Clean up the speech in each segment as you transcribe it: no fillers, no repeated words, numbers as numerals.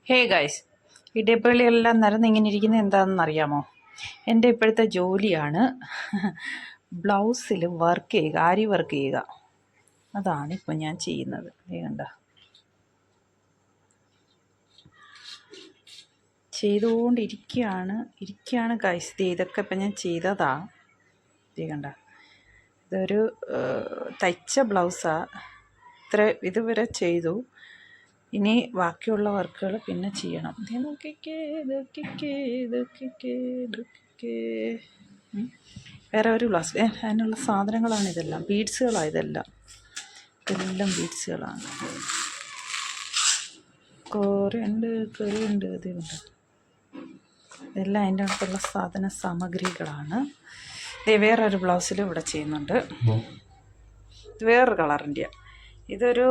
Hey guys, ഈ ഡെബുകളിലെല്ലാം നിരന്നിങ്ങനെ ഇരിക്കുന്നത് എന്താണെന്ന് അറിയാമോ? എൻ്റെ ഇപ്പോഴത്തെ ജോലിയാണ് ബ്ലൗസിൽ വർക്ക് ചെയ്യുക, ആരി വർക്ക് ചെയ്യുക. അതാണ് ഇപ്പോൾ ഞാൻ ചെയ്യുന്നത്. കണ്ട, ഇരിക്കുകയാണ് ഗൈസ്. ഇതൊക്കെ ഇപ്പം ഞാൻ ചെയ്തതാ. കണ്ട, ഇതൊരു തയ്ച്ച ബ്ലൗസാണ്. ഇതുവരെ ചെയ്തു. ഇനി ബാക്കിയുള്ള വർക്കുകൾ പിന്നെ ചെയ്യണം. വേറെ ഒരു ബ്ലൗസ്. അതിനുള്ള സാധനങ്ങളാണ് ഇതെല്ലാം. ബീഡ്സുകളാണ് ഇതെല്ലാം ബീഡ്സുകളാണ്. കുറേ ഉണ്ട് ഇതുണ്ട്. ഇതെല്ലാം അതിൻ്റെ അടുത്തുള്ള സാധന സാമഗ്രികളാണ്. വേറൊരു ബ്ലൗസിലും ഇവിടെ ചെയ്യുന്നുണ്ട്. ഇത് വേറൊരു കളറിൻ്റെ. ഇതൊരു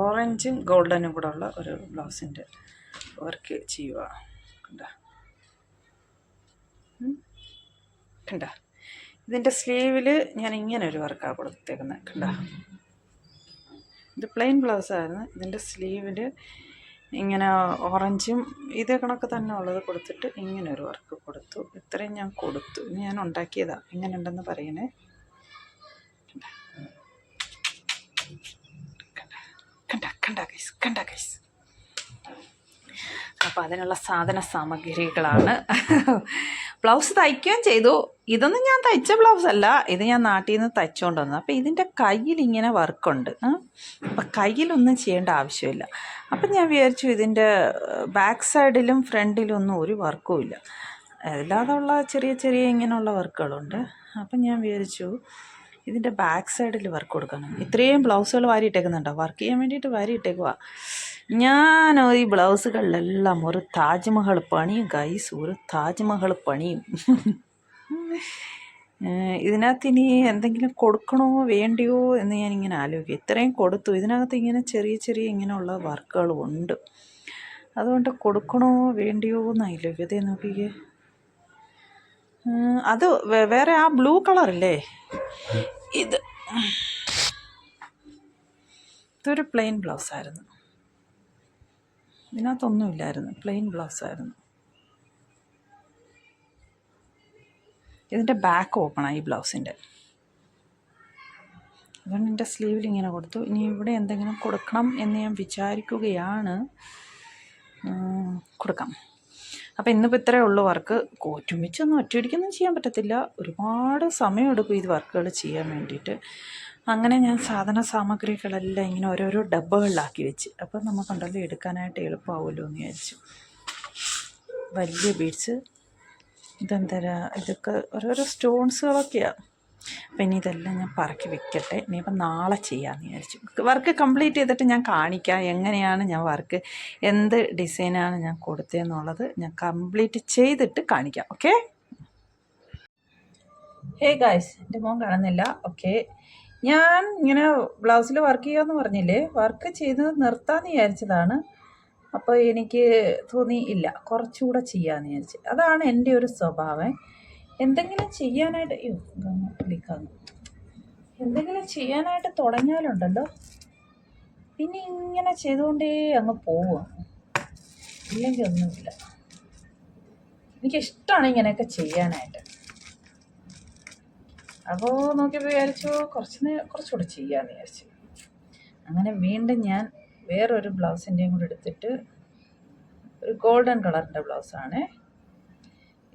ഓറഞ്ചും ഗോൾഡനും കൂടെ ഉള്ള ഒരു ബ്ലൗസിൻ്റെ വർക്ക് ചെയ്യുക. കണ്ട, ഇതിൻ്റെ സ്ലീവിൽ ഞാൻ ഇങ്ങനെ ഒരു വർക്കാണ് കൊടുത്തേക്കുന്നത്. കണ്ട, ഇത് പ്ലെയിൻ ബ്ലൗസായിരുന്നു. ഇതിൻ്റെ സ്ലീവിൽ ഇങ്ങനെ ഓറഞ്ചും ഇതേ കണക്ക് തന്നെ ഉള്ളത് കൊടുത്തിട്ട് ഇങ്ങനെ ഒരു വർക്ക് കൊടുത്തു. ഇത്രയും ഞാൻ കൊടുത്തു. ഞാൻ ഉണ്ടാക്കിയതാണ്. എങ്ങനെ ഉണ്ടെന്ന് പറയണേ. കണ്ട ഗൈസ്. അപ്പോൾ അതിനുള്ള സാധന സാമഗ്രികളാണ്. ബ്ലൗസ് തയ്ക്കുകയും ചെയ്തു. ഇതൊന്നും ഞാൻ തയ്ച്ച ബ്ലൗസ് അല്ല, ഇത് ഞാൻ നാട്ടിൽ നിന്ന് തയ്ച്ചുകൊണ്ട് വന്നത്. അപ്പോൾ ഇതിൻ്റെ കയ്യിൽ ഇങ്ങനെ വർക്കുണ്ട്. അപ്പം കയ്യിലൊന്നും ചെയ്യേണ്ട ആവശ്യമില്ല. അപ്പം ഞാൻ വിചാരിച്ചു ഇതിൻ്റെ ബാക്ക് സൈഡിലും ഫ്രണ്ടിലും ഒന്നും ഒരു വർക്കും ഇല്ല, അല്ലാതുള്ള ചെറിയ ഇങ്ങനെയുള്ള വർക്കുകളുണ്ട്. അപ്പം ഞാൻ വിചാരിച്ചു ഇതിൻ്റെ ബാക്ക് സൈഡിൽ വർക്ക് കൊടുക്കണം. ഇത്രയും ബ്ലൗസുകൾ വാരിയിട്ടേക്കുന്നുണ്ടോ? വർക്ക് ചെയ്യാൻ വേണ്ടിയിട്ട് വാരിയിട്ടേക്കുക. ഞാൻ ഈ ബ്ലൗസുകളിലെല്ലാം ഒരു താജ്മഹൽ പണിയും ഗൈസ്, ഒരു താജ്മഹൽ പണിയും. ഇതിനകത്ത് ഇനി എന്തെങ്കിലും കൊടുക്കണോ വേണ്ടിയോ എന്ന് ഞാനിങ്ങനെ ആലോചിക്കും. ഇത്രയും കൊടുത്തു. ഇതിനകത്ത് ഇങ്ങനെ ചെറിയ ഇങ്ങനെയുള്ള വർക്കുകളും ഉണ്ട്. അതുകൊണ്ട് കൊടുക്കണോ വേണ്ടിയോ എന്നായില്ലോ. ഇതേ നോക്കിക്കേ, അത് വേറെ ആ ബ്ലൂ കളറില്ലേ, ഇതൊരു പ്ലെയിൻ ബ്ലൗസായിരുന്നു. ഇതിനകത്തൊന്നുമില്ലായിരുന്നു, പ്ലെയിൻ ബ്ലൗസായിരുന്നു. ഇതിൻ്റെ ബാക്ക് ഓപ്പണായി ഈ ബ്ലൗസിൻ്റെ. അതുകൊണ്ട് എൻ്റെ സ്ലീവിൽ ഇങ്ങനെ കൊടുത്തു. ഇനി ഇവിടെ എന്തെങ്കിലും കൊടുക്കണം എന്ന് ഞാൻ വിചാരിക്കുകയാണ്. കൊടുക്കാം. അപ്പോൾ ഇന്നിപ്പോൾ ഇത്രയേ ഉള്ളൂ വർക്ക്. ഒരുമിച്ചൊന്നും ഒറ്റയടിക്കൊന്നും ചെയ്യാൻ പറ്റത്തില്ല. ഒരുപാട് സമയമെടുക്കും ഇത് വർക്കുകൾ ചെയ്യാൻ വേണ്ടിയിട്ട്. അങ്ങനെ ഞാൻ സാധന സാമഗ്രികളെല്ലാം ഇങ്ങനെ ഓരോരോ ഡബ്ബകളിലാക്കി വെച്ച്. അപ്പം നമുക്കുണ്ടല്ലോ എടുക്കാനായിട്ട് എളുപ്പമാവുമല്ലോ എന്ന് വിചാരിച്ചു. വലിയ ബീഡ്സ്, ഇതൊക്കെ ഓരോരോ സ്റ്റോൺസുകളൊക്കെയാണ്. അപ്പം ഇനി ഇതെല്ലാം ഞാൻ പറക്കി വെക്കട്ടെ. ഇനിയിപ്പം നാളെ ചെയ്യാമെന്ന് വിചാരിച്ചു. വർക്ക് കംപ്ലീറ്റ് ചെയ്തിട്ട് ഞാൻ കാണിക്കാം എങ്ങനെയാണ് ഞാൻ വർക്ക്, എന്ത് ഡിസൈനാണ് ഞാൻ കൊടുത്തതെന്നുള്ളത് ഞാൻ കംപ്ലീറ്റ് ചെയ്തിട്ട് കാണിക്കാം. ഓക്കെ. ഹേ ഗായ്സ്, എൻ്റെ മോൻ കാണുന്നില്ല. ഓക്കെ, ഞാൻ ഇങ്ങനെ ബ്ലൗസിൽ വർക്ക് ചെയ്യാമെന്ന് പറഞ്ഞില്ലേ, വർക്ക് ചെയ്ത് നിർത്താമെന്ന് വിചാരിച്ചതാണ്. അപ്പോൾ എനിക്ക് തോന്നി ഇല്ല, കുറച്ചുകൂടെ ചെയ്യാമെന്ന് വിചാരിച്ചു. അതാണ് എൻ്റെ ഒരു സ്വഭാവം. എന്തെങ്കിലും ചെയ്യാനായിട്ട് എന്തെങ്കിലും ചെയ്യാനായിട്ട് തുടങ്ങിയാലുണ്ടല്ലോ പിന്നെ ഇങ്ങനെ ചെയ്തുകൊണ്ടേ അങ്ങ് പോവുക, ഇല്ലെങ്കിൽ ഒന്നുമില്ല. എനിക്കിഷ്ടമാണ് ഇങ്ങനെയൊക്കെ ചെയ്യാനായിട്ട്. അപ്പോൾ നോക്കിയപ്പോൾ വിചാരിച്ചു കുറച്ചുകൂടെ ചെയ്യാമെന്ന് വിചാരിച്ചു. അങ്ങനെ വീണ്ടും ഞാൻ വേറൊരു ബ്ലൗസിൻ്റെയും കൂടെ എടുത്തിട്ട്, ഒരു ഗോൾഡൻ കളറിൻ്റെ ബ്ലൗസാണ്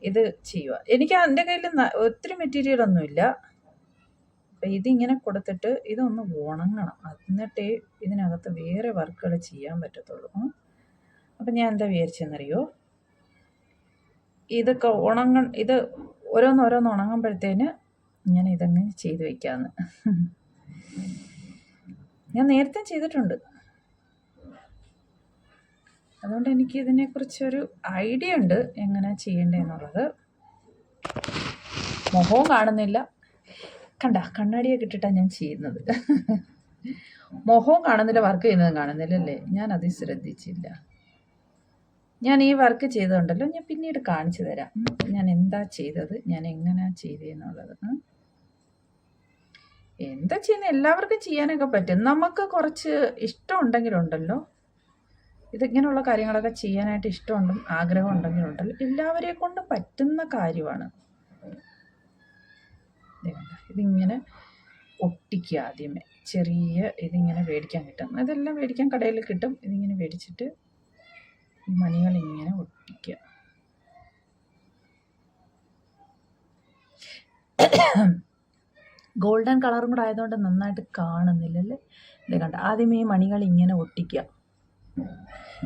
ഇത് ചെയ്യുക. എനിക്ക് എൻ്റെ കയ്യിൽ ഒത്തിരി മെറ്റീരിയലൊന്നുമില്ല. അപ്പം ഇതിങ്ങനെ കൊടുത്തിട്ട് ഇതൊന്ന് ഉണങ്ങണം, എന്നിട്ടേ ഇതിനകത്ത് വേറെ വർക്കുകൾ ചെയ്യാൻ പറ്റത്തുള്ളൂ. അപ്പം ഞാൻ എന്താ വിചാരിച്ചെന്നറിയോ, ഇതൊക്കെ ഇത് ഓരോന്ന് ഉണങ്ങുമ്പോഴത്തേന് ഞാൻ ഇതങ്ങ് ചെയ്ത് വയ്ക്കാമെന്ന്. ഞാൻ നേരത്തെ ചെയ്തിട്ടുണ്ട്, അതുകൊണ്ട് എനിക്ക് ഇതിനെക്കുറിച്ചൊരു ഐഡിയ ഉണ്ട് എങ്ങനെ ചെയ്യേണ്ടതെന്നുള്ളത്. മുഖവും കാണുന്നില്ല. കണ്ട, കണ്ണാടിയൊക്കെ ഇട്ടിട്ടാണ് ഞാൻ ചെയ്യുന്നത്. മുഖവും കാണുന്നില്ല, വർക്ക് ചെയ്യുന്നതും കാണുന്നില്ല അല്ലേ. ഞാനത് ശ്രദ്ധിച്ചില്ല. ഞാൻ ഈ വർക്ക് ചെയ്തതുണ്ടല്ലോ, ഞാൻ പിന്നീട് കാണിച്ചു തരാം ഞാൻ എന്താ ചെയ്തത്, ഞാൻ എങ്ങനെയാണ് ചെയ്തതെന്നുള്ളത്. എന്താ ചെയ്യുന്നത്, എല്ലാവർക്കും ചെയ്യാനൊക്കെ പറ്റും. നമുക്ക് കുറച്ച് ഇഷ്ടം ഉണ്ടെങ്കിലുണ്ടല്ലോ ഇതിങ്ങനെയുള്ള കാര്യങ്ങളൊക്കെ ചെയ്യാനായിട്ട് ഇഷ്ടമുണ്ടും ആഗ്രഹം ഉണ്ടെങ്കിലുണ്ടല്ലോ എല്ലാവരെ കൊണ്ട് പറ്റുന്ന കാര്യമാണ്. ഇതിങ്ങനെ ഒട്ടിക്കുക. ആദ്യമേ ചെറിയ ഇതിങ്ങനെ മേടിക്കാൻ കിട്ടും, ഇതെല്ലാം മേടിക്കാൻ കടയിൽ കിട്ടും. ഇതിങ്ങനെ മേടിച്ചിട്ട് ഈ മണികളിങ്ങനെ ഒട്ടിക്കുക. ഗോൾഡൻ കളറും കൂടെ ആയതുകൊണ്ട് നന്നായിട്ട് കാണുന്നില്ലല്ലേ. ഇത് കണ്ട, ആദ്യമേ ഈ മണികൾ ഇങ്ങനെ ഒട്ടിക്കുക.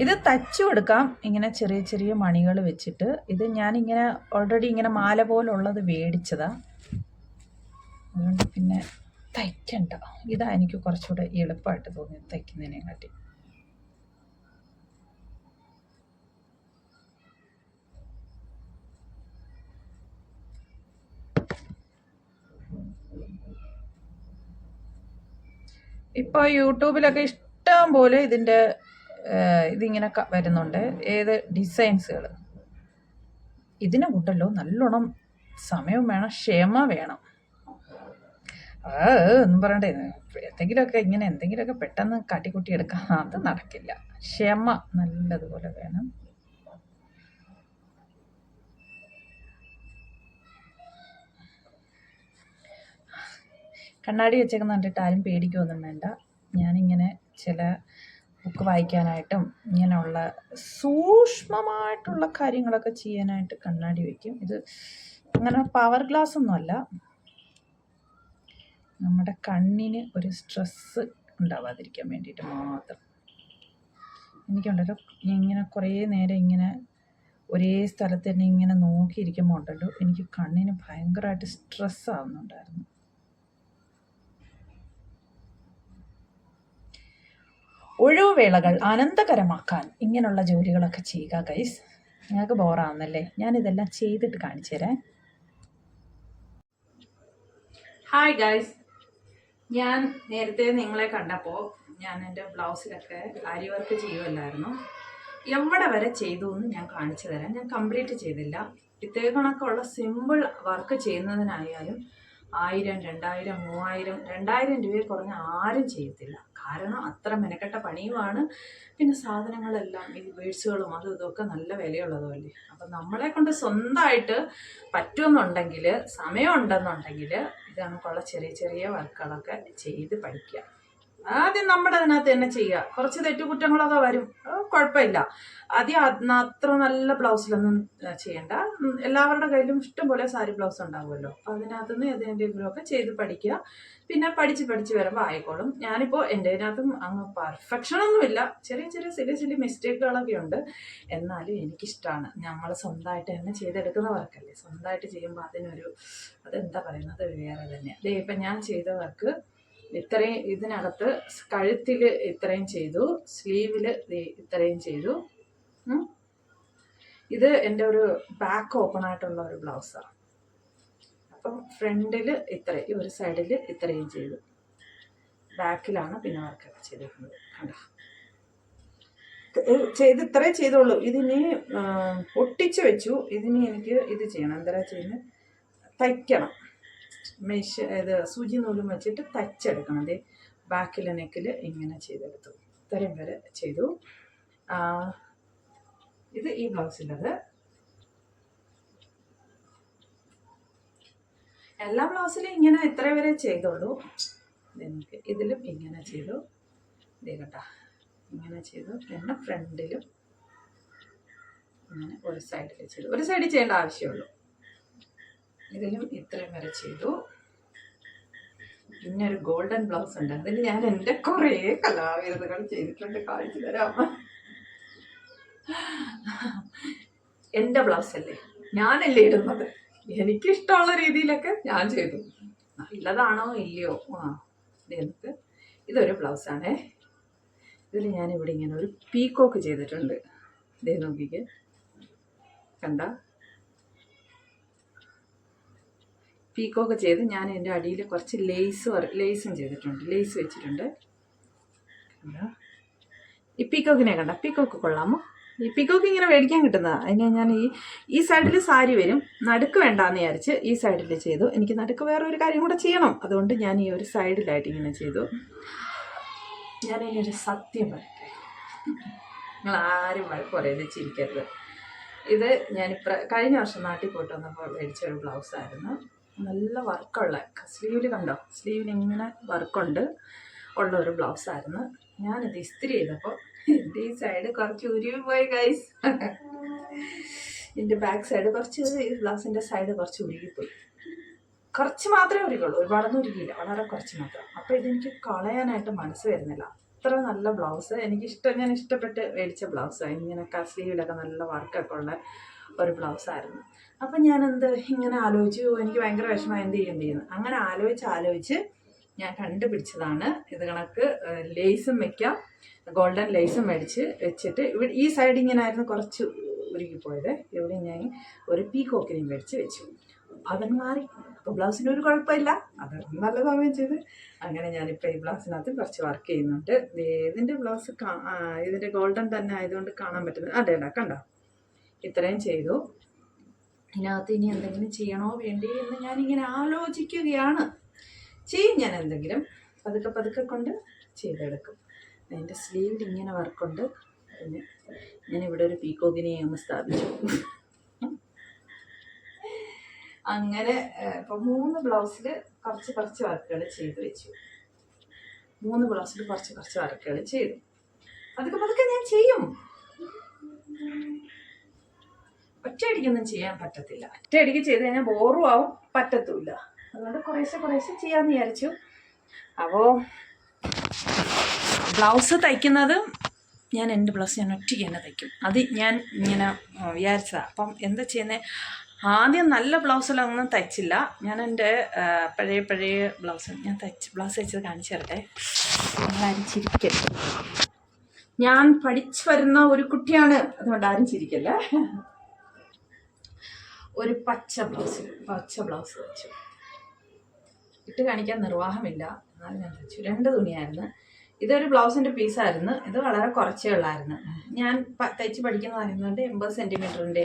ഇത് തച്ചു കൊടുക്കാം ഇങ്ങനെ ചെറിയ ചെറിയ മണികൾ വെച്ചിട്ട്. ഇത് ഞാനിങ്ങനെ ഓൾറെഡി ഇങ്ങനെ മാല പോലുള്ളത് മേടിച്ചതാ, അതുകൊണ്ട് പിന്നെ തയ്ക്കണ്ട. ഇതാ എനിക്ക് കുറച്ചുകൂടെ എളുപ്പമായിട്ട് തോന്നി തയ്ക്കുന്നതിനെ കാട്ടി. ഇപ്പോൾ യൂട്യൂബിലൊക്കെ ഇഷ്ടം പോലെ ഇതിങ്ങനെ വരുന്നുണ്ട്, ഏത് ഡിസൈൻസുകൾ. ഇതിന് കൂട്ടല്ലോ നല്ലോണം സമയം വേണം, ക്ഷമ വേണം. ഒന്നും പറയണ്ടേ, എന്തെങ്കിലുമൊക്കെ പെട്ടെന്ന് കാട്ടിക്കൂട്ടി എടുക്കാം, അത് നടക്കില്ല. ക്ഷമ നല്ലതുപോലെ വേണം. കണ്ണാടി വെച്ചേക്കുന്ന കണ്ടിട്ട് ആരും പേടിക്കുകയൊന്നും വേണ്ട. ഞാനിങ്ങനെ ചില ബുക്ക് വായിക്കാനായിട്ടും ഇങ്ങനെയുള്ള സൂക്ഷ്മമായിട്ടുള്ള കാര്യങ്ങളൊക്കെ ചെയ്യാനായിട്ട് കണ്ണാടി വയ്ക്കും. ഇത് അങ്ങനെ പവർ ഗ്ലാസ് ഒന്നുമല്ല, നമ്മുടെ കണ്ണിന് ഒരു സ്ട്രെസ്സ് ഉണ്ടാവാതിരിക്കാൻ വേണ്ടിയിട്ട് മാത്രം. എനിക്കുണ്ടല്ലോ ഇങ്ങനെ കുറേ നേരം ഇങ്ങനെ ഒരേ സ്ഥലത്ത് തന്നെ ഇങ്ങനെ നോക്കിയിരിക്കുമ്പോൾ ഉണ്ടല്ലോ എനിക്ക് കണ്ണിന് ഭയങ്കരമായിട്ട് സ്ട്രെസ് ആവുന്നുണ്ടായിരുന്നു. ഒഴിവുവേളകൾ ആനന്ദകരമാക്കാൻ ഇങ്ങനെയുള്ള ജോലികളൊക്കെ ചെയ്യുക ഗൈസ്. നിങ്ങൾക്ക് ബോറാവുന്നല്ലേ, ഞാനിതെല്ലാം ചെയ്തിട്ട് കാണിച്ചു തരാം. ഹായ് ഗൈസ്, ഞാൻ നേരത്തെ നിങ്ങളെ കണ്ടപ്പോൾ ഞാൻ എൻ്റെ ബ്ലൗസിലൊക്കെ ആരി വർക്ക് ചെയ്യുമല്ലായിരുന്നു. എവിടെ വരെ ചെയ്തു എന്ന് ഞാൻ കാണിച്ചു തരാം. ഞാൻ കംപ്ലീറ്റ് ചെയ്തില്ല. ഇതേ കണക്കുള്ള സിമ്പിൾ വർക്ക് ചെയ്യുന്നതിനായാലും 1000, 2000, 3000, 2000 രൂപയിൽ കുറഞ്ഞ ആരും ചെയ്യത്തില്ല. കാരണം അത്ര മെനക്കെട്ട പണിയുമാണ്. പിന്നെ സാധനങ്ങളെല്ലാം ഈ ബേഡ്സുകളും അതും ഇതൊക്കെ നല്ല വിലയുള്ളതുമല്ലേ. അപ്പം നമ്മളെ കൊണ്ട് സ്വന്തമായിട്ട് പറ്റുമെന്നുണ്ടെങ്കിൽ, സമയം ഉണ്ടെന്നുണ്ടെങ്കിൽ ഇത് നമുക്കുള്ള ചെറിയ ചെറിയ വർക്കുകളൊക്കെ ചെയ്ത് പഠിക്കുക. ആദ്യം നമ്മുടെ അതിനകത്ത് തന്നെ ചെയ്യുക. കുറച്ച് തെറ്റുകുറ്റങ്ങളൊക്കെ വരും, കുഴപ്പമില്ല. ആദ്യം അത്ര നല്ല ബ്ലൗസിലൊന്നും ചെയ്യണ്ട. എല്ലാവരുടെ കയ്യിലും ഇഷ്ടംപോലെ സാരി ബ്ലൗസ് ഉണ്ടാവുമല്ലോ. അപ്പോൾ അതിനകത്തുനിന്ന് ഏതെങ്കിലുമൊക്കെ ചെയ്ത് പഠിക്കുക. പിന്നെ പഠിച്ച് വരുമ്പോൾ ആയിക്കോളും. ഞാനിപ്പോൾ എൻ്റെ അതിനകത്തും അങ്ങ് പെർഫെക്ഷനൊന്നുമില്ല, ചെറിയ ചെറിയ മിസ്റ്റേക്കുകളൊക്കെ ഉണ്ട്. എന്നാലും എനിക്കിഷ്ടമാണ്. നമ്മൾ സ്വന്തമായിട്ട് തന്നെ ചെയ്തെടുക്കുന്ന വർക്കല്ലേ, സ്വന്തമായിട്ട് ചെയ്യുമ്പോൾ അതെന്താ പറയുന്നത്, വേറെ തന്നെ. ഇപ്പം ഞാൻ ചെയ്ത വർക്ക് ഇത്രയും, ഇതിനകത്ത് കഴുത്തിൽ ഇത്രയും ചെയ്തു, സ്ലീവിൽ ഇത്രയും ചെയ്തു. ഇത് എൻ്റെ ഒരു ബാക്ക് ഓപ്പൺ ആയിട്ടുള്ള ഒരു ബ്ലൗസാണ്. അപ്പം ഫ്രണ്ടിൽ ഇത്രയും, ഒരു സൈഡിൽ ഇത്രയും ചെയ്തു, ബാക്കിലാണ് പിന്നെ വർക്കൊക്കെ ചെയ്തിരിക്കുന്നത്. കണ്ടോ, ഇത്രയും ചെയ്തോളൂ. ഇതിനി ഒട്ടിച്ച് വെച്ചു. ഇതിനി എനിക്ക് ഇത് ചെയ്യണം. എന്താ ചെയ്യുന്നത്, തയ്ക്കണം. സൂചി നൂലും വെച്ചിട്ട് തയ്ച്ചെടുക്കണം. അതേ ബാക്കിലെ നെക്കിൽ ഇങ്ങനെ ചെയ്തെടുത്തു. ഇത്രയും വരെ ചെയ്തു. ഇത് ഈ ബ്ലൗസിലത്. എല്ലാ ബ്ലൗസിലും ഇങ്ങനെ ഇത്ര വരെ ചെയ്തോളൂ. എനിക്ക് ഇതിലും ഇങ്ങനെ ചെയ്തു. ഇതേ കേട്ടോ, ഇങ്ങനെ ചെയ്തു. പിന്നെ ഫ്രണ്ടിലും ഇങ്ങനെ ഒരു സൈഡിൽ ചെയ്തു. ഒരു സൈഡിൽ ചെയ്യേണ്ട ആവശ്യമുള്ളൂ. ഇതിലും ഇത്രയും വരെ ചെയ്തു. പിന്നെ ഒരു ഗോൾഡൻ ബ്ലൗസ് ഉണ്ട്, അതിൽ ഞാൻ എൻ്റെ കുറേ കലാവിരുതുകൾ ചെയ്തിട്ടുണ്ട്, കാണിച്ചു തരാം. എൻ്റെ ബ്ലൗസ് അല്ലേ, ഞാനല്ലേ ഇടുന്നത്, എനിക്കിഷ്ടമുള്ള രീതിയിലൊക്കെ ഞാൻ ചെയ്തു. നല്ലതാണോ ഇല്ലയോ, എനിക്ക് ഇതൊരു ബ്ലൗസാണേ. ഇതിൽ ഞാനിവിടെ ഇങ്ങനെ ഒരു പീക്കോക്ക് ചെയ്തിട്ടുണ്ട്. ഇതേ നോക്കിക്ക്, കണ്ട പീക്കോക്ക് ചെയ്ത് ഞാൻ എൻ്റെ അടിയിൽ കുറച്ച് ലേസും ചെയ്തിട്ടുണ്ട്, ലേസ് വെച്ചിട്ടുണ്ട്. ഈ പീക്കോക്കിനെ കണ്ട, പീക്കോക്ക് കൊള്ളാമോ? ഈ പീക്കോക്ക് ഇങ്ങനെ മേടിക്കാൻ കിട്ടുന്നതാണ്. അതിനെ ഞാൻ ഈ സൈഡിൽ സാരി വരും, നടുക്ക് വേണ്ടാന്ന് വിചാരിച്ച് ഈ സൈഡിൽ ചെയ്തു. എനിക്ക് നടുക്ക് വേറെ ഒരു കാര്യം കൂടെ ചെയ്യണം, അതുകൊണ്ട് ഞാൻ ഈ ഒരു സൈഡിലായിട്ട് ഇങ്ങനെ ചെയ്തു. ഞാനിനി ഒരു സത്യം പറയട്ടെ, നിങ്ങൾ ആരും വഴക്കുറയത് ചിരിക്കരുത്. ഇത് കഴിഞ്ഞ വർഷം നാട്ടിൽ പോയിട്ട് വന്നപ്പോൾ മേടിച്ചൊരു ബ്ലൗസായിരുന്നു. നല്ല വർക്കുള്ള, സ്ലീവിൽ കണ്ടോ, സ്ലീവിന് ഇങ്ങനെ വർക്കുണ്ട് ഉള്ള ഒരു ബ്ലൗസായിരുന്നു. ഞാനിത് ഇസ്തിരി ചെയ്തപ്പോൾ എൻ്റെ ഈ സൈഡ് കുറച്ച് ഉരുവി പോയി ഗൈസ്. ഇതിൻ്റെ ബാക്ക് സൈഡ് കുറച്ച്, ഈ ബ്ലൗസിൻ്റെ സൈഡ് കുറച്ച് ഉരുകിപ്പോയി. കുറച്ച് മാത്രമേ ഉരുകുള്ളൂ, ഒരുപാടൊന്നും ഉരുകിയില്ല, വളരെ കുറച്ച് മാത്രം. അപ്പോൾ ഇതെനിക്ക് കളയാനായിട്ട് മനസ്സ് വരുന്നില്ല. അത്ര നല്ല ബ്ലൗസ്, ഞാൻ ഇഷ്ടപ്പെട്ട് മേടിച്ച ബ്ലൗസാണ്. ഇങ്ങനെയൊക്കെ സ്ലീവിലൊക്കെ നല്ല വർക്കൊക്കെ ഉള്ള ഒരു ബ്ലൗസായിരുന്നു. അപ്പം ഞാനെന്ത് ഇങ്ങനെ ആലോചിച്ചു, എനിക്ക് ഭയങ്കര വിഷമം എന്ത് ചെയ്യുന്നു. അങ്ങനെ ആലോചിച്ച് ഞാൻ കണ്ടുപിടിച്ചതാണ് ഇത്. കണക്ക് ലേസും വെക്കാം, ഗോൾഡൻ ലേസും വെച്ചിട്ട് ഇവിടെ ഈ സൈഡ് ഇങ്ങനെ ആയിരുന്നു കുറച്ച് ഉരുകിപ്പോയത്. ഇവിടെ ഞാൻ ഒരു പീകോക്കിനെയും മേടിച്ച് വെച്ചു. അതങ്ങ് മാറി. അപ്പോൾ ബ്ലൗസിന് ഒരു കുഴപ്പമില്ല, അത് നല്ല സമയം ചെയ്ത്. അങ്ങനെ ഞാനിപ്പോൾ ഈ ബ്ലൗസിനകത്ത് കുറച്ച് വർക്ക് ചെയ്യുന്നുണ്ട്. ഇതിൻ്റെ ബ്ലൗസ് ഇതിൻ്റെ ഗോൾഡൻ തന്നെ ആയതുകൊണ്ട് കാണാൻ പറ്റുന്നത്. അതേടാ കണ്ടോ, ഇത്രയും ചെയ്തു. ഇതിനകത്ത് ഇനി എന്തെങ്കിലും ചെയ്യണോ വേണ്ടി എന്ന് ഞാനിങ്ങനെ ആലോചിക്കുകയാണ്. ചെയ്യും ഞാൻ എന്തെങ്കിലും, പതുക്കെ കൊണ്ട് ചെയ്തെടുക്കും. അതിൻ്റെ സ്ലീവിൽ ഇങ്ങനെ വർക്കുണ്ട്. പിന്നെ ഞാനിവിടെ ഒരു പീകോക്കിനെ ഒന്ന് സ്ഥാപിച്ചു. അങ്ങനെ ഇപ്പം 3 ബ്ലൗസിൽ കുറച്ച് വർക്കുകൾ ചെയ്ത് വെച്ചു. 3 ബ്ലൗസിൽ കുറച്ച് വർക്കുകൾ ചെയ്തു. പതുക്കെ ഞാൻ ചെയ്യും. ഒറ്റയടിക്കൊന്നും ചെയ്യാൻ പറ്റത്തില്ല. ഒറ്റയടിക്ക് ചെയ്ത് കഴിഞ്ഞാൽ ബോറും ആവും, പറ്റത്തുമില്ല. അതുകൊണ്ട് കുറേശ്ശെ ചെയ്യാമെന്ന് വിചാരിച്ചു. അപ്പോൾ ബ്ലൗസ് തയ്ക്കുന്നത് എൻ്റെ ബ്ലൗസ് ഞാൻ ഒറ്റയ്ക്ക് തന്നെ തയ്ക്കും. അത് ഞാൻ ഇങ്ങനെ വിചാരിച്ചതാണ്. അപ്പം എന്താ ചെയ്യുന്നത്, ആദ്യം നല്ല ബ്ലൗസിലൊന്നും തയ്ച്ചില്ല. ഞാൻ എൻ്റെ പഴയ ബ്ലൗസ് ബ്ലൗസ് തയ്ച്ചത് കാണിച്ചു തരട്ടെ. ആരും ചിരിക്കരുത്, ഞാൻ പഠിച്ചു വരുന്ന ഒരു കുട്ടിയാണ്, അതുകൊണ്ട് ആരും ചിരിക്കല്ല. ഒരു പച്ച ബ്ലൗസ് തയ്ച്ചു. ഇട്ട് കാണിക്കാൻ നിർവാഹമില്ല, എന്നാലും ഞാൻ തയ്ച്ചു. 2 തുണിയായിരുന്നു. ഇതൊരു ബ്ലൗസിൻ്റെ പീസായിരുന്നു. ഇത് വളരെ കുറച്ചേ ഉള്ളായിരുന്നു. ഞാൻ തയ്ച്ച് പഠിക്കുന്നതായിരുന്നുകൊണ്ട് 80 സെൻറ്റിമീറ്ററിൻ്റെ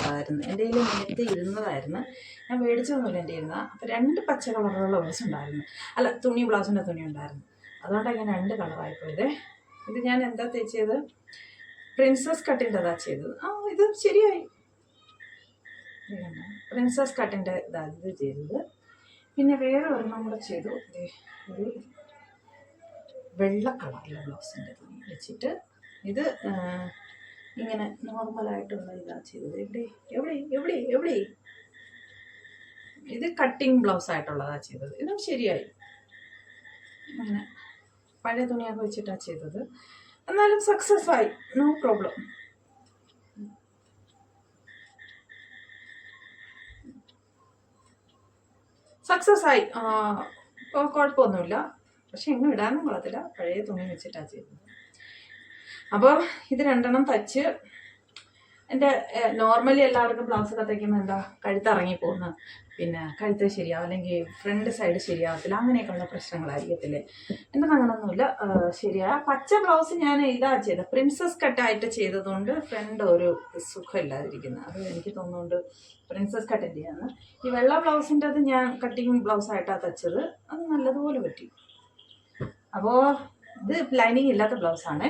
ആയിരുന്നു. എൻ്റെ കയ്യിൽ നേരത്തെ ഇരുന്നതായിരുന്നു, ഞാൻ മേടിച്ചതൊന്നുമില്ല എൻ്റെ ഇരുന്ന. അപ്പോൾ 2 പച്ച കളറുള്ള ബ്ലൗസ് ഉണ്ടായിരുന്നു. അല്ല, ബ്ലൗസിൻ്റെ തുണി ഉണ്ടായിരുന്നു. അതുകൊണ്ടാണ് ഞാൻ 2 കളറായിപ്പോയത്. ഇത് ഞാൻ എന്താ തയ്ച്ചത്, പ്രിൻസസ് കട്ടിൻ്റെതാ ചെയ്തത്. ഇത് ശരിയായി. പ്രിൻസസ് കട്ടിൻ്റെ ഇത് ചെയ്തത്. പിന്നെ വേറെ ഒരെണ്ണം കൂടെ ചെയ്തു. ഒരു വെള്ള കളറിലെ ബ്ലൗസിൻ്റെ തുണി വെച്ചിട്ട് ഇത് ഇങ്ങനെ നോർമലായിട്ടുള്ള ഇതാ ചെയ്തത്. എവിടെ ഇത് കട്ടിങ് ബ്ലൗസ് ആയിട്ടുള്ളതാണ് ചെയ്തത്. ഇതും ശരിയായി. അങ്ങനെ പഴയ തുണിയൊക്കെ വെച്ചിട്ടാണ് ചെയ്തത്. എന്നാലും സക്സസ് ആയി, നോ പ്രോബ്ലം. സക്സസ് ആയി, കുഴപ്പമൊന്നുമില്ല. പക്ഷെ എങ്ങും ഇടാനും കൊള്ളത്തില്ല, പഴയ തുണി വെച്ചിട്ടാണ് ചെയ്തത്. അപ്പോൾ ഇത് 2 തയ്ച്ച്. എൻ്റെ നോർമലി എല്ലാവർക്കും ബ്ലൗസൊക്കെ തയ്ക്കുമ്പോൾ എന്താ, കഴുത്തിറങ്ങി പോകുന്ന, പിന്നെ കഴുത്ത് ശരിയാവും, അല്ലെങ്കിൽ ഫ്രണ്ട് സൈഡ് ശരിയാവത്തില്ല, അങ്ങനെയൊക്കെയുള്ള പ്രശ്നങ്ങളായിരിക്കത്തില്ലേ. എൻ്റെ അങ്ങനൊന്നുമില്ല, ശരിയായ പച്ച ബ്ലൗസ് ഞാൻ ഇതാ ചെയ്തത്, പ്രിൻസസ് കട്ടായിട്ട് ചെയ്തതുകൊണ്ട് ഫ്രണ്ട് ഒരു സുഖമില്ലാതിരിക്കുന്നത്. അത് എനിക്ക് തോന്നുന്നുണ്ട് പ്രിൻസസ് കട്ടിൻ്റെയാണ്. ഈ വെള്ള ബ്ലൗസിൻ്റെ അത് ഞാൻ കട്ടിങ് ബ്ലൗസായിട്ടാണ് തയ്ച്ചത്. അത് നല്ലതുപോലെ പറ്റി. അപ്പോൾ ഇത് ലൈനിങ് ഇല്ലാത്ത ബ്ലൗസാണ്.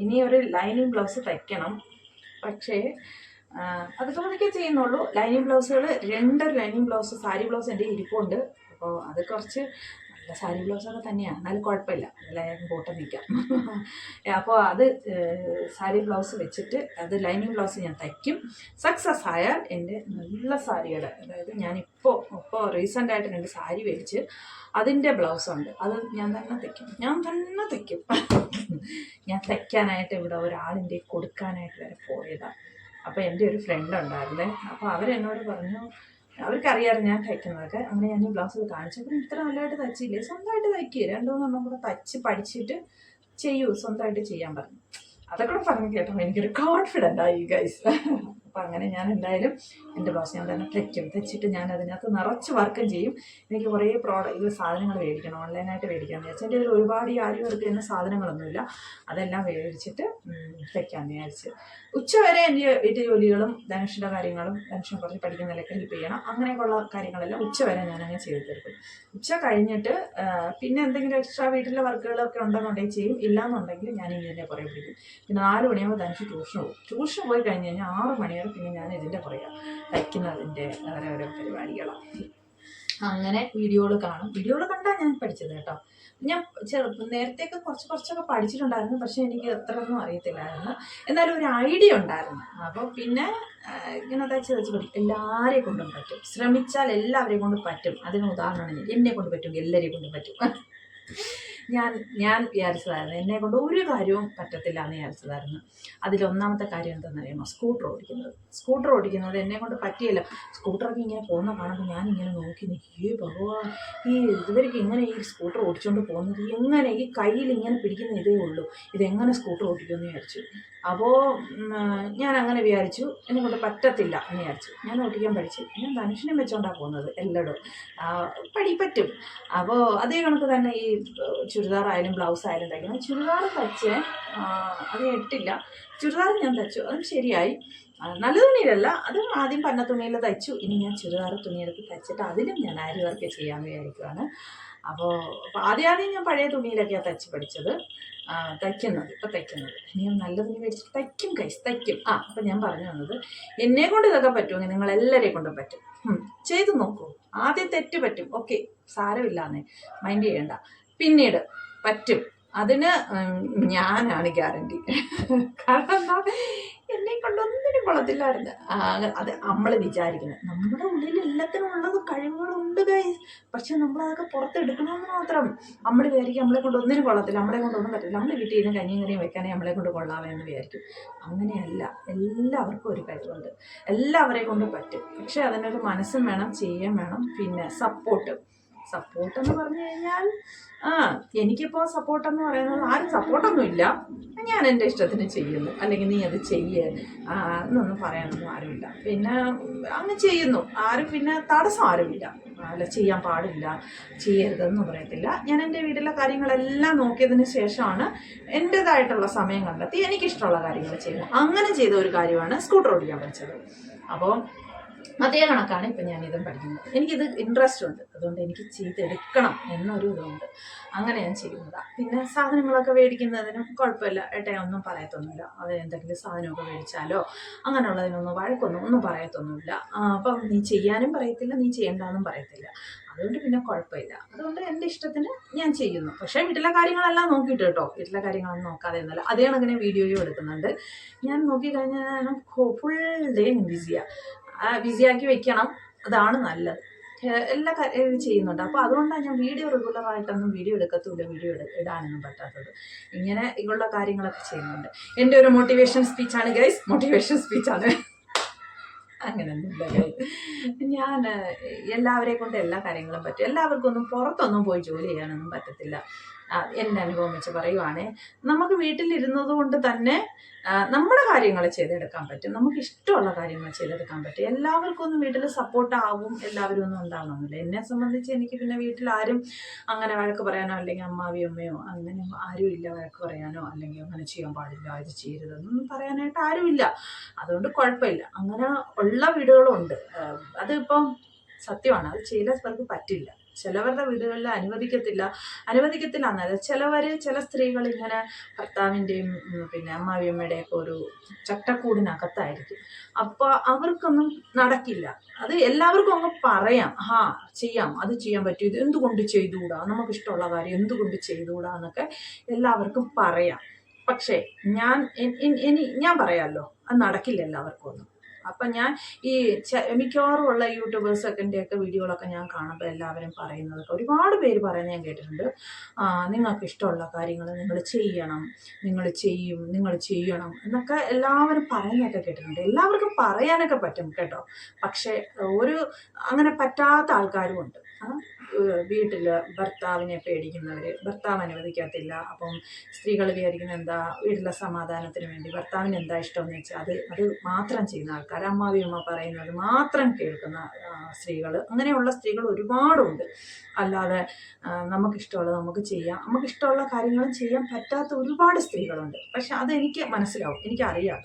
ഇനി ഒരു ലൈനിങ് ബ്ലൗസ് തയ്ക്കണം. പക്ഷേ അതൊക്കെ ചെയ്യുന്നുള്ളൂ. ലൈനിങ് ബ്ലൗസുകൾ 2 ലൈനിങ് ബ്ലൗസ്, സാരി ബ്ലൗസ് എൻ്റെ ഇരിപ്പുണ്ട്. അപ്പോൾ അത് കുറച്ച് നല്ല സാരി ബ്ലൗസൊക്കെ തന്നെയാണ്, എന്നാലും കുഴപ്പമില്ല, എല്ലാം പോട്ട് നിൽക്കാം. അപ്പോൾ അത് സാരി ബ്ലൗസ് വെച്ചിട്ട് അത് ലൈനിങ് ബ്ലൗസ് ഞാൻ തയ്ക്കും. സക്സസ് ആയാൽ എൻ്റെ നല്ല സാരിയുടെ, അതായത് ഞാനിപ്പോൾ റീസെൻ്റായിട്ട് 2 സാരി മേടിച്ച് അതിൻ്റെ ബ്ലൗസുണ്ട്, അത് ഞാൻ തന്നെ തയ്ക്കും. ഞാൻ തയ്ക്കാനായിട്ട് ഇവിടെ ഒരാളിൻ്റെ കൊടുക്കാനായിട്ട് വരെ പോയതാണ്. അപ്പോൾ എൻ്റെ ഒരു ഫ്രണ്ട് ഉണ്ടായിരുന്നേ. അപ്പോൾ അവരെന്നോട് പറഞ്ഞു, അവർക്കറിയാമായിരുന്നു ഞാൻ തയ്ക്കുന്നതൊക്കെ. അങ്ങനെ ഞാൻ ഈ ബ്ലൗസ് കാണിച്ചപ്പോൾ ഇത്ര നല്ലതായിട്ട് തയ്ച്ചില്ലേ, സ്വന്തമായിട്ട് തയ്ക്കുക, 2-3 കൂടെ തയ്ച്ച് പഠിച്ചിട്ട് ചെയ്യൂ, സ്വന്തമായിട്ട് ചെയ്യാൻ പറഞ്ഞു. അതൊക്കെ പറഞ്ഞു കേട്ടോ എനിക്കൊരു കോൺഫിഡൻ്റ് ആയി ഗൈസ്. അപ്പം അങ്ങനെ ഞാൻ എന്തായാലും എൻ്റെ ബ്ലൗസ് ഞാൻ തന്നെ തയ്ച്ചിട്ട് ഞാൻ അതിനകത്ത് നിറച്ച് വർക്കും ചെയ്യും. എനിക്ക് കുറേ സാധനങ്ങൾ മേടിക്കണം, ഓൺലൈനായിട്ട് മേടിക്കാമെന്ന് വിചാരിച്ചു. എൻ്റെ ഒരുപാട് ഈ ആരും വർക്ക് ചെയ്യുന്ന സാധനങ്ങളൊന്നുമില്ല. അതെല്ലാം മേടിച്ചിട്ട് തയ്ക്കാമെന്ന് വിചാരിച്ച്. ഉച്ചവരെ എൻ്റെ വീട്ടു ജോലികളും ധനുഷിൻ്റെ കാര്യങ്ങളും, ധനുഷിനെ കുറച്ച് പഠിക്കുന്നതിലൊക്കെ ഹെൽപ്പ് ചെയ്യണം, അങ്ങനെയൊക്കെയുള്ള കാര്യങ്ങളെല്ലാം ഉച്ചവരെ ഞാനങ്ങനെ ചെയ്ത് തീർക്കും. ഉച്ച കഴിഞ്ഞിട്ട് പിന്നെ എന്തെങ്കിലും എക്സ്ട്രാ വീട്ടിലെ വർക്കുകളൊക്കെ ഉണ്ടെന്നുണ്ടെങ്കിൽ ചെയ്യും, ഇല്ലാന്നുണ്ടെങ്കിൽ ഞാൻ ഇതിൻ്റെ പുറകെ പിടിക്കും. പിന്നെ 4 മണിയാകുമ്പോൾ ധനുഷ് ട്യൂഷന് പോകും. ട്യൂഷൻ പോയി കഴിഞ്ഞ് കഴിഞ്ഞാൽ 6 മണിവരെ പിന്നെ ഞാൻ ഇതിൻ്റെ പുറകെ തയ്ക്കുന്നതിൻ്റെ ഓരോരോ പരിപാടികളാണ്. അങ്ങനെ വീഡിയോകൾ കാണും. വീഡിയോകൾ കണ്ടാൽ ഞാൻ പഠിച്ചത് കേട്ടോ. ഞാൻ നേരത്തെയൊക്കെ കുറച്ചൊക്കെ പഠിച്ചിട്ടുണ്ടായിരുന്നു, പക്ഷെ എനിക്ക് അത്രയൊന്നും അറിയത്തില്ലായിരുന്നു. എന്നാലും ഒരു ഐഡിയ ഉണ്ടായിരുന്നു. അപ്പോൾ പിന്നെ ഇങ്ങനെ തയ്ച്ച് പഠിക്കും. എല്ലാവരെയും കൊണ്ടും പറ്റും, ശ്രമിച്ചാൽ എല്ലാവരെയും കൊണ്ട് പറ്റും. അതിന് ഉദാഹരണമാണ് എന്നെ കൊണ്ട് പറ്റും, എല്ലാവരെയും കൊണ്ട് പറ്റും. ഞാൻ വിചാരിച്ചതായിരുന്നു എന്നെ കൊണ്ട് ഒരു കാര്യവും പറ്റത്തില്ല എന്ന് വിചാരിച്ചതായിരുന്നു. അതിലൊന്നാമത്തെ കാര്യം എന്താണെന്നറിയാമോ? സ്കൂട്ടർ ഓടിക്കുന്നത് എന്നെ കൊണ്ട് പറ്റിയല്ല. സ്കൂട്ടറൊക്കെ ഇങ്ങനെ പോകുന്ന കാണുമ്പോൾ ഞാനിങ്ങനെ നോക്കി നിൽക്കും, ഭഗവാൻ, ഇവർക്ക് ഇങ്ങനെ ഈ സ്കൂട്ടർ ഓടിച്ചുകൊണ്ട് പോകുന്നത് എങ്ങനെ? ഈ കയ്യിൽ ഇങ്ങനെ പിടിക്കുന്ന ഇതേ ഉള്ളൂ, ഇതെങ്ങനെ സ്കൂട്ടർ ഓടിക്കുമെന്ന് വിചാരിച്ചു. അപ്പോൾ ഞാൻ അങ്ങനെ വിചാരിച്ചു, എന്നെ കൊണ്ട് പറ്റത്തില്ല എന്ന് വിചാരിച്ചു. ഞാൻ ഓടിക്കാൻ പഠിച്ചു. ഞാൻ ധനുഷിനെ വെച്ചോണ്ടാണ് പോകുന്നത് എല്ലായിടും. പറ്റും. അപ്പോൾ അതേ കണക്ക് തന്നെ ഈ ചുരിദാറായാലും ബ്ലൗസായാലും തയ്ക്കണം. ചുരിദാർ തയ്ച്ച് അത് ഇട്ടില്ല. ചുരിദാർ ഞാൻ തയ്ച്ചു, അതും ശരിയായി. നല്ല തുണിയിലല്ല, അതും ആദ്യം പന്ന തുണിയിൽ തയ്ച്ചു. ഇനി ഞാൻ ചുരിദാർ തുണിയെടുത്ത് തയ്ച്ചിട്ട് അതിലും ഞാൻ ആരി വർക്ക് ചെയ്യാമെന്ന് വിചാരിക്കുകയാണ്. അപ്പോൾ ആദ്യം ഞാൻ പഴയ തുണിയിലൊക്കെയാണ് തയ്ച്ച് പഠിച്ചത്, തയ്ക്കുന്നത്. ഇനി ഞാൻ നല്ല തുണി മേടിച്ചിട്ട് തയ്ക്കും. അപ്പം ഞാൻ പറഞ്ഞു വന്നത്, എന്നെ കൊണ്ട് ഇതൊക്കെ പറ്റുമെങ്കിൽ നിങ്ങളെല്ലാവരെയും കൊണ്ടും പറ്റും. ചെയ്തു നോക്കൂ. ആദ്യം തെറ്റ് പറ്റും, ഓക്കെ, സാരമില്ലാന്നേ, മൈൻഡ് ചെയ്യണ്ട. പിന്നീട് പറ്റും, അതിന് ഞാനാണ് ഗ്യാരണ്ടി. കാരണം എന്താ, എന്നെ കൊണ്ടൊന്നിനും കൊള്ളത്തില്ലായിരുന്നു. അത് നമ്മൾ വിചാരിക്കുന്നത്, നമ്മുടെ ഉള്ളിൽ എല്ലാത്തിനും ഉള്ളത് കഴിവുകളുണ്ട് ഗൈസ്. പക്ഷെ നമ്മളതൊക്കെ പുറത്തെടുക്കണമെന്ന് മാത്രം. നമ്മൾ വിചാരിക്കും നമ്മളെ കൊണ്ട് ഒന്നിനും കൊള്ളത്തില്ല, നമ്മളെ കൊണ്ടൊന്നും പറ്റില്ല, നമ്മൾ വീട്ടിൽ നിന്ന് കഞ്ഞിയും വെക്കാനേ നമ്മളെ കൊണ്ട് കൊള്ളാമെന്ന് വിചാരിക്കും. അങ്ങനെയല്ല, എല്ലാവർക്കും ഒരു കഴിവുണ്ട്, എല്ലാവരെയും കൊണ്ട് പറ്റും. പക്ഷെ അതിനൊരു മനസ്സും വേണം, ചെയ്യാൻ വേണം. പിന്നെ സപ്പോർട്ടെന്ന് പറഞ്ഞു കഴിഞ്ഞാൽ എനിക്കിപ്പോൾ സപ്പോർട്ടെന്ന് പറയുന്നത് ആരും സപ്പോർട്ടൊന്നും ഇല്ല. ഞാൻ എൻ്റെ ഇഷ്ടത്തിന് ചെയ്യുന്നു, അല്ലെങ്കിൽ നീ അത് എന്നൊന്നും പറയാനൊന്നും ആരുമില്ല. പിന്നെ അങ്ങ് ചെയ്യുന്നു, ആരും പിന്നെ തടസ്സം ആരുമില്ല. അല്ല ചെയ്യാൻ പാടില്ല, ചെയ്യരുതെന്ന് പറയത്തില്ല. ഞാൻ എൻ്റെ വീട്ടിലെ കാര്യങ്ങളെല്ലാം നോക്കിയതിന് ശേഷമാണ് എൻ്റേതായിട്ടുള്ള സമയം കണ്ടെത്തി എനിക്കിഷ്ടമുള്ള കാര്യങ്ങൾ ചെയ്യുന്നത്. അങ്ങനെ ചെയ്ത ഒരു കാര്യമാണ് സ്കൂട്ടർ ഓടിക്കാൻ പഠിച്ചത്. അപ്പോൾ അതേ കണക്കാണ് ഇപ്പം ഞാനിതും പഠിക്കുന്നത്. എനിക്കിത് ഇൻട്രസ്റ്റ് ഉണ്ട്, അതുകൊണ്ട് എനിക്ക് ചെയ്തെടുക്കണം എന്നൊരു ഇതുണ്ട്. അങ്ങനെ ഞാൻ ചെയ്യുന്നതാണ്. പിന്നെ സാധനങ്ങളൊക്കെ മേടിക്കുന്നതിനും കുഴപ്പമില്ല, ഒന്നും പറയത്തൊന്നുമില്ല. അത് എന്തെങ്കിലും സാധനമൊക്കെ മേടിച്ചാലോ അങ്ങനെയുള്ളതിനൊന്നും ഒന്നും പറയത്തൊന്നുമില്ല. അപ്പം നീ ചെയ്യാനും പറയത്തില്ല, നീ ചെയ്യണ്ടെന്നും പറയത്തില്ല. അതുകൊണ്ട് പിന്നെ കുഴപ്പമില്ല. അതുകൊണ്ട് എൻ്റെ ഇഷ്ടത്തിന് ഞാൻ ചെയ്യുന്നു. പക്ഷേ വീട്ടിലെ കാര്യങ്ങളെല്ലാം നോക്കിയിട്ട് കേട്ടോ, വീട്ടിലെ കാര്യങ്ങളൊന്നും നോക്കാതെ ഒന്നുമല്ല. അതേ കണക്കിന് വീഡിയോയും എടുക്കുന്നുണ്ട്. ഞാൻ നോക്കിക്കഴിഞ്ഞാൽ ഫുൾ ഡേ ബിസിയാക്കി വെക്കണം, അതാണ് നല്ലത്. എല്ലാ കാര്യവും ചെയ്യുന്നുണ്ട്. അപ്പോൾ അതുകൊണ്ടാണ് ഞാൻ റെഗുലറായിട്ടൊന്നും വീഡിയോ എടുക്കത്തുമില്ല, ഇടാനൊന്നും പറ്റാത്തത്. ഇങ്ങനെ ഉള്ള കാര്യങ്ങളൊക്കെ ചെയ്യുന്നുണ്ട്. എൻ്റെ ഒരു മോട്ടിവേഷൻ സ്പീച്ചാണ് ഗൈസ്, അങ്ങനെയൊന്നുമില്ല ഗൈസ്. ഞാൻ എല്ലാവരെയും കൊണ്ട് എല്ലാ കാര്യങ്ങളും പറ്റും. എല്ലാവർക്കൊന്നും പുറത്തൊന്നും പോയി ജോലി ചെയ്യാനൊന്നും പറ്റത്തില്ല. എൻ്റെ അനുഭവം വെച്ച് പറയുവാണേ, നമുക്ക് വീട്ടിലിരുന്നത് കൊണ്ട് തന്നെ നമ്മുടെ കാര്യങ്ങൾ ചെയ്തെടുക്കാൻ പറ്റും, നമുക്ക് ഇഷ്ടമുള്ള കാര്യങ്ങൾ ചെയ്തെടുക്കാൻ പറ്റും. എല്ലാവർക്കും ഒന്നും വീട്ടിൽ സപ്പോർട്ടാവും, എല്ലാവരും ഒന്നും ഉണ്ടാവണമെന്നില്ല. എന്നെ സംബന്ധിച്ച് എനിക്ക് പിന്നെ വീട്ടിൽ ആരും അങ്ങനെ വഴക്ക് പറയാനോ അല്ലെങ്കിൽ അമ്മയോ അങ്ങനെ ആരും ഇല്ല വഴക്ക് പറയാനോ അല്ലെങ്കിൽ അങ്ങനെ ചെയ്യാൻ പാടില്ല, ഇത് ചെയ്യരുതെന്നൊന്നും പറയാനായിട്ട് ആരുമില്ല. അതുകൊണ്ട് കുഴപ്പമില്ല. അങ്ങനെ ഉള്ള വീടുകളുണ്ട്. അതിപ്പം സത്യമാണ്, അത് ചില പേർക്ക് പറ്റില്ല. ചിലവരുടെ വീടുകളിൽ അനുവദിക്കത്തില്ല എന്നല്ല, ചില സ്ത്രീകൾ ഇങ്ങനെ ഭർത്താവിൻ്റെയും പിന്നെ അമ്മാവിയമ്മയുടെയൊക്കെ ഒരു ചട്ടക്കൂടിനകത്തായിരിക്കും. അപ്പോൾ അവർക്കൊന്നും നടക്കില്ല. അത് എല്ലാവർക്കും അങ്ങ് പറയാം, ചെയ്യാം, അത് ചെയ്യാൻ പറ്റും, ഇത് എന്തുകൊണ്ട് ചെയ്തുകൂടാ, നമുക്കിഷ്ടമുള്ള കാര്യം എന്തുകൊണ്ട് ചെയ്തുകൂടാ എന്നൊക്കെ എല്ലാവർക്കും പറയാം. പക്ഷേ ഞാൻ പറയാമല്ലോ, അത് നടക്കില്ല എല്ലാവർക്കും ഒന്നും. അപ്പം ഞാൻ ഈ മിക്കവാറും ഉള്ള യൂട്യൂബേഴ്സൊക്കെ വീഡിയോകളൊക്കെ ഞാൻ കാണുമ്പോൾ എല്ലാവരും പറയുന്നതൊക്കെ ഒരുപാട് പേര് പറയുന്നത് ഞാൻ കേട്ടിട്ടുണ്ട്. നിങ്ങൾക്ക് ഇഷ്ടമുള്ള കാര്യങ്ങൾ നിങ്ങൾ ചെയ്യണം, നിങ്ങൾ ചെയ്യണം എന്നൊക്കെ എല്ലാവരും പറയുന്നതൊക്കെ കേട്ടിട്ടുണ്ട്. എല്ലാവർക്കും പറയാനൊക്കെ പറ്റും കേട്ടോ. പക്ഷേ അങ്ങനെ പറ്റാത്ത ആൾക്കാരും ഉണ്ട്. വീട്ടിൽ ഭർത്താവിനെ പേടിക്കുന്നവർ, ഭർത്താവ് അനുവദിക്കത്തില്ല. അപ്പം സ്ത്രീകൾ വിചാരിക്കുന്നത് എന്താ, വീട്ടിലെ സമാധാനത്തിന് വേണ്ടി ഭർത്താവിന് എന്താ ഇഷ്ടമെന്ന് വെച്ചാൽ അത് മാത്രം ചെയ്യുന്ന ആൾക്കാർ, അമ്മാവിയമ്മ പറയുന്നത് മാത്രം കേൾക്കുന്ന സ്ത്രീകൾ, അങ്ങനെയുള്ള സ്ത്രീകൾ ഒരുപാടുണ്ട്. അല്ലാതെ നമുക്കിഷ്ടമുള്ളത് നമുക്ക് ചെയ്യാം, നമുക്കിഷ്ടമുള്ള കാര്യങ്ങളും ചെയ്യാൻ പറ്റാത്ത ഒരുപാട് സ്ത്രീകളുണ്ട്. പക്ഷെ അതെനിക്ക് മനസ്സിലാവും, എനിക്കറിയാം.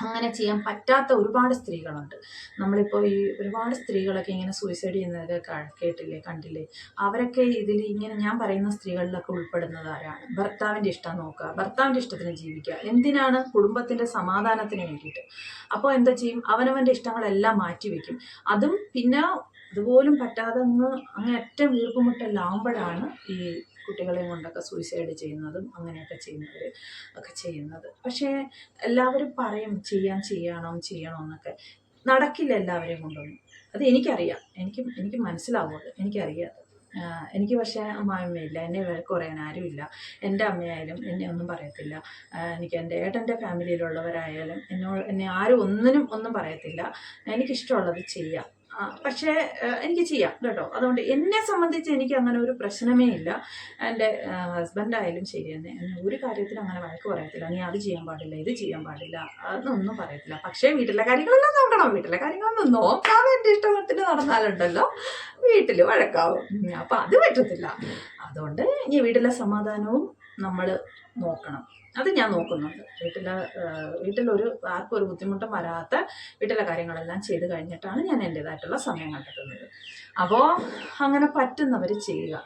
അങ്ങനെ ചെയ്യാൻ പറ്റാത്ത ഒരുപാട് സ്ത്രീകളുണ്ട്. നമ്മളിപ്പോൾ ഈ ഒരുപാട് സ്ത്രീകളൊക്കെ ഇങ്ങനെ സൂയിസൈഡ് ചെയ്യുന്നതൊക്കെ കേട്ടില്ലേ, കണ്ടില്ലേ? അവരൊക്കെ ഇതിൽ ഇങ്ങനെ ഞാൻ പറയുന്ന സ്ത്രീകളിലൊക്കെ ഉൾപ്പെടുന്നത് ആരാണ്? ഭർത്താവിൻ്റെ ഇഷ്ടം നോക്കുക, ഭർത്താവിൻ്റെ ഇഷ്ടത്തിന് ജീവിക്കുക. എന്തിനാണ്? കുടുംബത്തിൻ്റെ സമാധാനത്തിന് വേണ്ടിയിട്ട്. അപ്പോൾ എന്താ ചെയ്യും? അവനവൻ്റെ ഇഷ്ടങ്ങളെല്ലാം മാറ്റിവെക്കും. അതും പിന്നെ അതുപോലും പറ്റാതെ അങ്ങേയറ്റം വീർപ്പുമുട്ടലാകുമ്പോഴാണ് ഈ കുട്ടികളെയും കൊണ്ടൊക്കെ സൂയിസൈഡ് ചെയ്യുന്നതും അങ്ങനെയൊക്കെ ചെയ്യുന്നവർ ഒക്കെ ചെയ്യുന്നത്. പക്ഷേ എല്ലാവരും പറയും ചെയ്യണമെന്നൊക്കെ. നടക്കില്ല എല്ലാവരെയും കൊണ്ടൊന്നും. അത് എനിക്കറിയാം, എനിക്ക് മനസ്സിലാവുന്നത്, എനിക്കറിയാം. എനിക്ക് പക്ഷേ അമ്മായിമ്മയില്ല, എന്നെ വഴക്ക് പറയാൻ ആരുമില്ല. എൻ്റെ അമ്മയായാലും എന്നെ ഒന്നും പറയത്തില്ല. എനിക്ക് എൻ്റെ ഏട്ടൻ്റെ ഫാമിലിയിലുള്ളവരായാലും എന്നെ ആരും ഒന്നും പറയത്തില്ല. എനിക്കിഷ്ടമുള്ളത് ചെയ്യാം. പക്ഷേ എനിക്ക് ചെയ്യാം കേട്ടോ. അതുകൊണ്ട് എന്നെ സംബന്ധിച്ച് എനിക്ക് അങ്ങനെ ഒരു പ്രശ്നമേ ഇല്ല. എൻ്റെ ഹസ്ബൻഡായാലും ശരി തന്നെ എന്നെ ഒരു കാര്യത്തിലും അങ്ങനെ വഴക്ക് പറയത്തില്ല. നീ അത് ചെയ്യാൻ പാടില്ല, ഇത് ചെയ്യാൻ പാടില്ല, അതൊന്നും പറയത്തില്ല. പക്ഷേ വീട്ടിലെ കാര്യങ്ങളെല്ലാം നോക്കണം. വീട്ടിലെ കാര്യങ്ങളൊന്നും നോക്കാതെ എൻ്റെ ഇഷ്ടത്തിന് നടന്നാലുണ്ടല്ലോ വീട്ടിൽ വഴക്കാവും. അപ്പം അത് പറ്റത്തില്ല. അതുകൊണ്ട് ഈ വീട്ടിലെ സമാധാനവും നമ്മൾ നോക്കണം. അത് ഞാൻ നോക്കുന്നുണ്ട്. വീട്ടിലൊരു ആർക്കും ഒരു ബുദ്ധിമുട്ടും വരാത്ത വീട്ടിലെ കാര്യങ്ങളെല്ലാം ചെയ്ത് കഴിഞ്ഞിട്ടാണ് ഞാൻ എൻ്റേതായിട്ടുള്ള സമയം കണ്ടെത്തുന്നത്. അപ്പോൾ അങ്ങനെ പറ്റുന്നവർ ചെയ്യുക.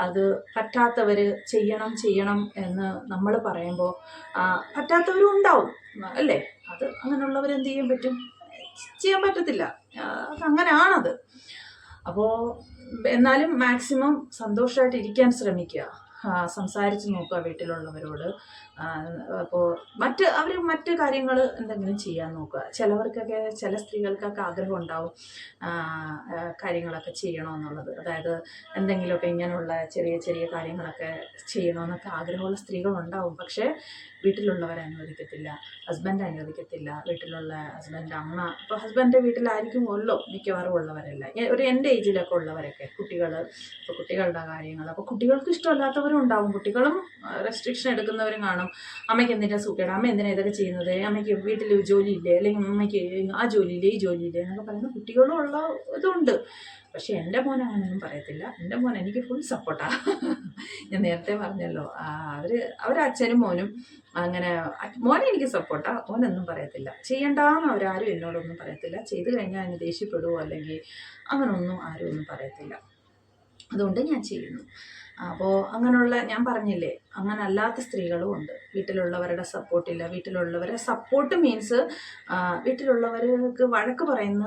അത് പറ്റാത്തവർ ചെയ്യണം എന്ന് നമ്മൾ പറയുമ്പോൾ പറ്റാത്തവരും ഉണ്ടാവും അല്ലേ? അത് അങ്ങനെയുള്ളവർ എന്ത് ചെയ്യാൻ പറ്റും? ചെയ്യാൻ പറ്റത്തില്ല. അങ്ങനെയാണത്. അപ്പോൾ എന്നാലും മാക്സിമം സന്തോഷമായിട്ട് ഇരിക്കാൻ ശ്രമിക്കുക. സംസാരിച്ച് നോക്കുക വീട്ടിലുള്ളവരോട്. അപ്പോൾ മറ്റ് കാര്യങ്ങൾ എന്തെങ്കിലും ചെയ്യാൻ നോക്കുക. ചില സ്ത്രീകൾക്കൊക്കെ ആഗ്രഹം ഉണ്ടാവും കാര്യങ്ങളൊക്കെ ചെയ്യണമെന്നുള്ളത്. അതായത് എന്തെങ്കിലുമൊക്കെ ഇങ്ങനെയുള്ള ചെറിയ കാര്യങ്ങളൊക്കെ ചെയ്യണമെന്നൊക്കെ ആഗ്രഹമുള്ള സ്ത്രീകളുണ്ടാവും. പക്ഷേ വീട്ടിലുള്ളവർ അനുവദിക്കത്തില്ല, ഹസ്ബൻഡ് അനുവദിക്കത്തില്ല. വീട്ടിലുള്ള ഹസ്ബൻഡ് അമ്മ, ഇപ്പോൾ ഹസ്ബൻഡിൻ്റെ വീട്ടിലായിരിക്കുമല്ലോ മിക്കവാറും ഉള്ളവരെല്ലാം. ഒരു എൻ്റെ ഏജിലൊക്കെ ഉള്ളവരൊക്കെ ഇപ്പോൾ കുട്ടികളുടെ കാര്യങ്ങൾ. അപ്പോൾ കുട്ടികൾക്ക് ഇഷ്ടമല്ലാത്തവരും ഉണ്ടാവും. കുട്ടികളും റെസ്ട്രിക്ഷൻ എടുക്കുന്നവരും കാണും. അമ്മയ്ക്ക് എന്തിനാ സുഖേട്, അമ്മ എന്തിനാ ഇതൊക്കെ ചെയ്യുന്നത്, അമ്മയ്ക്ക് വീട്ടിൽ ജോലിയില്ലേ, അല്ലെങ്കിൽ അമ്മയ്ക്ക് ആ ജോലിയില്ലേ ഈ ജോലിയില്ലേ എന്നൊക്കെ പറയുന്ന കുട്ടികളും ഉള്ള ഇതുണ്ട്. പക്ഷെ എൻ്റെ മോൻ അങ്ങനെയൊന്നും പറയത്തില്ല. എൻ്റെ മോൻ എനിക്ക് ഫുൾ സപ്പോർട്ടാണ്. ഞാൻ നേരത്തെ പറഞ്ഞല്ലോ, അവരച്ഛനും മോനും അങ്ങനെ. മോനെ എനിക്ക് സപ്പോർട്ടാണ്. മോനൊന്നും പറയത്തില്ല. ചെയ്യണ്ടെന്ന് അവരാരും എന്നോടൊന്നും പറയത്തില്ല. ചെയ്ത് കഴിഞ്ഞാൽ അതിന് ദേഷ്യപ്പെടുവോ അല്ലെങ്കിൽ അങ്ങനൊന്നും ആരും ഒന്നും പറയത്തില്ല. അതുകൊണ്ട് ഞാൻ ചെയ്യുന്നു. അപ്പോൾ അങ്ങനെയുള്ള, ഞാൻ പറഞ്ഞില്ലേ, അങ്ങനെ അല്ലാത്ത സ്ത്രീകളും ഉണ്ട്. വീട്ടിലുള്ളവരുടെ സപ്പോർട്ടില്ല. വീട്ടിലുള്ളവരുടെ സപ്പോർട്ട് മീൻസ് വീട്ടിലുള്ളവർക്ക് വഴക്ക് പറയുന്ന,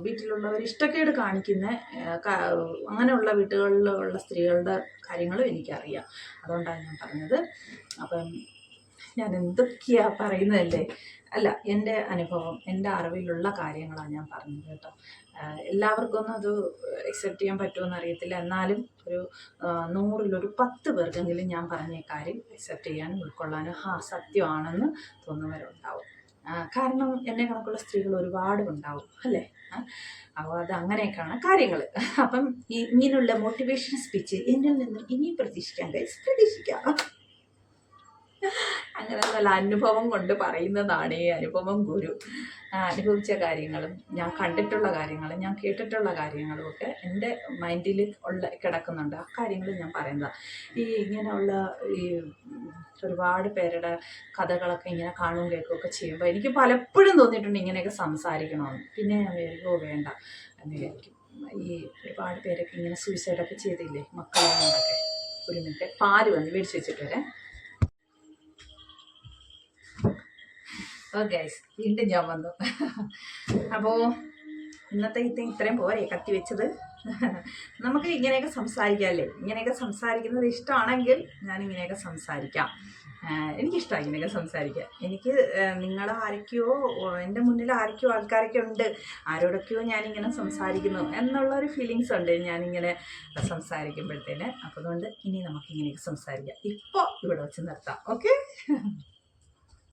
വീട്ടിലുള്ളവർ ഇഷ്ടക്കേട് കാണിക്കുന്ന അങ്ങനെയുള്ള വീട്ടുകളിലുള്ള സ്ത്രീകളുടെ കാര്യങ്ങളും എനിക്കറിയാം. അതുകൊണ്ടാണ് ഞാൻ പറഞ്ഞത്. അപ്പം ഞാൻ എന്തൊക്കെയാണ് പറയുന്നതല്ലേ? അല്ല, എൻ്റെ അനുഭവം, എൻ്റെ അറിവിലുള്ള കാര്യങ്ങളാണ് ഞാൻ പറഞ്ഞത് കേട്ടോ. എല്ലാവർക്കൊന്നും അത് അക്സെപ്റ്റ് ചെയ്യാൻ പറ്റുമെന്ന് അറിയത്തില്ല. എന്നാലും ഒരു 100-ൽ 10 പേർക്കെങ്കിലും ഞാൻ പറഞ്ഞ കാര്യം അക്സെപ്റ്റ് ചെയ്യാനും ഉൾക്കൊള്ളാനും സത്യമാണെന്ന് തോന്നുന്നവരുണ്ടാവും. കാരണം എന്നെ കണക്കുള്ള സ്ത്രീകൾ ഒരുപാട് ഉണ്ടാവും അല്ലേ? അപ്പോൾ അത് അങ്ങനെയൊക്കെയാണ് കാര്യങ്ങൾ. അപ്പം ഇങ്ങനെയുള്ള മോട്ടിവേഷൻ സ്പീച്ച് എന്നിൽ നിന്നും ഇനി പ്രതീക്ഷിക്കാം. അങ്ങനെ നല്ല അനുഭവം കൊണ്ട് പറയുന്നതാണ് ഈ അനുഭവം ഗുരു. അനുഭവിച്ച കാര്യങ്ങളും ഞാൻ കണ്ടിട്ടുള്ള കാര്യങ്ങളും ഞാൻ കേട്ടിട്ടുള്ള കാര്യങ്ങളും ഒക്കെ എൻ്റെ മൈൻഡിൽ കിടക്കുന്നുണ്ട്. ആ കാര്യങ്ങൾ ഞാൻ പറയുന്നതാണ്. ഇങ്ങനെയുള്ള ഒരുപാട് പേരുടെ കഥകളൊക്കെ ഇങ്ങനെ കാണുകയും കേൾക്കുകയൊക്കെ ചെയ്യുമ്പോൾ എനിക്ക് പലപ്പോഴും തോന്നിയിട്ടുണ്ട് ഇങ്ങനെയൊക്കെ സംസാരിക്കണമെന്ന്. പിന്നെ ഞാൻ വേണ്ട എന്ന് വിചാരിക്കും. ഒരുപാട് പേരൊക്കെ ഇങ്ങനെ സൂയിസൈഡൊക്കെ ചെയ്തില്ലേ, മക്കളെ കൊണ്ടൊക്കെ. ഒരു മിനിറ്റ്, പാല് വന്ന് മേടിച്ച് വെച്ചിട്ട് വരാം. ഗൈസ്, വീണ്ടും ഞാൻ വന്നു. അപ്പോൾ ഇന്നത്തെ ഇത്രയും പോരെ കത്തി വെച്ചത്. നമുക്ക് ഇങ്ങനെയൊക്കെ സംസാരിക്കാമല്ലേ? ഇങ്ങനെയൊക്കെ സംസാരിക്കുന്നത് ഇഷ്ടമാണെങ്കിൽ ഞാൻ ഇങ്ങനെയൊക്കെ സംസാരിക്കാം. എനിക്കിഷ്ടമാണ് ഇങ്ങനെയൊക്കെ സംസാരിക്കാൻ. എനിക്ക് ആരൊക്കെയോ എൻ്റെ മുന്നിൽ ആൾക്കാരൊക്കെ ഉണ്ട്, ആരോടൊക്കെയോ ഞാനിങ്ങനെ സംസാരിക്കുന്നു എന്നുള്ളൊരു ഫീലിങ്സ് ഉണ്ട് ഞാനിങ്ങനെ സംസാരിക്കുമ്പോഴത്തേന്. അപ്പോൾ അതുകൊണ്ട് ഇനി നമുക്കിങ്ങനെയൊക്കെ സംസാരിക്കാം. ഇപ്പോൾ ഇവിടെ വെച്ച് നിർത്താം. ഓക്കെ.